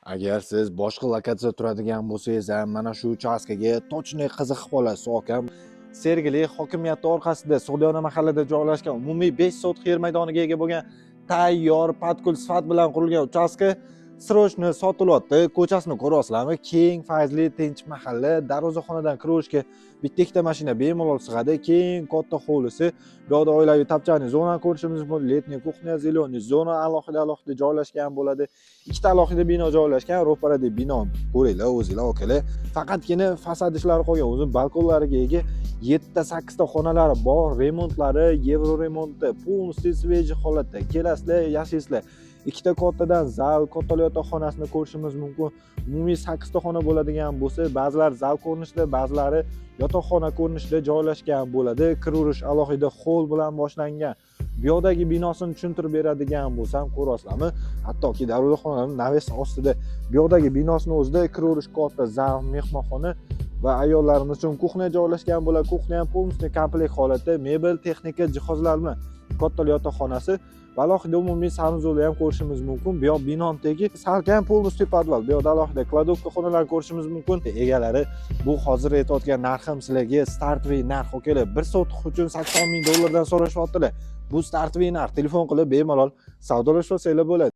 Agar siz boshqa lokatsiyada turadigan bo'lsangiz ham mana shu uchastkaga точно qiziqib qolasiz. Akam Sergeli hokimiyati orqasida Sug'diyona mahallada joylashgan umumiy 5 sotix yer maydoniga ega bo'lgan tayyor patkul sifat bilan qurilgan uchastka srochni sotilyapti. Ko'chasini ko'ryapsizlarmi? Keng, fayzli, tinch mahalla. Darvozaxonadan kirishga bitta ikkita mashina bemalol sig'adi. Keng, katta hovlisi. Bu yerda oilaviy tapchani zona ko'rishimiz mumkin. Letniy kuxnya, zelyoniy zona alohida joylashgan bo'ladi. Ikkita alohida bino joylashgan. Ro'parada bino ko'ringlar, o'zinglar okalar. Faqatgina fasad ishlari qolgan. O'zi balkonlariga ega 7-8 ta xonalari bor. Remontlari, Yevro remonti, полностью свежий holatda. Kelasizlar, yashaysizlar. Ikkita kattadan zal, katta yotoqxonasini ko'rishimiz mumkin. Umumiy 8 ta xona bo'ladigan bo'lsa, ba'zilari zal ko'rinishida, ba'zilari yotoqxona ko'rinishida joylashgan bo'ladi. Kirish alohida hol bilan boshlangan. Bu yerdagi binosini tushuntirib beradigan bo'lsam, ko'rasizlarmi? Hattoki darvozaxonaning naves ostida bu yerdagi binosini o'zida kirish katta zal, mehmonxona va ayollarimiz uchun kuxnya joylashgan bo'ladi. Kuxnya ham полностью komplekt holatda, mebel, texnika, jihozlar bilan katta yotoqxonasi va alohida umumiy sanuzolni ham ko'rishimiz mumkin. Bu yoq binodagi salkam полностью podval. Bu yoqda alohida kladovka xonalarni ko'rishimiz mumkin. Egalari, bu hozir aytayotgan narxim sizlarga startviy narx okalar. 1 sotix uchun $80,000 so'rashyaptilar. Bu startviy narx. Telefon qilib bemalol savdolashib olsanglar bo'ladi.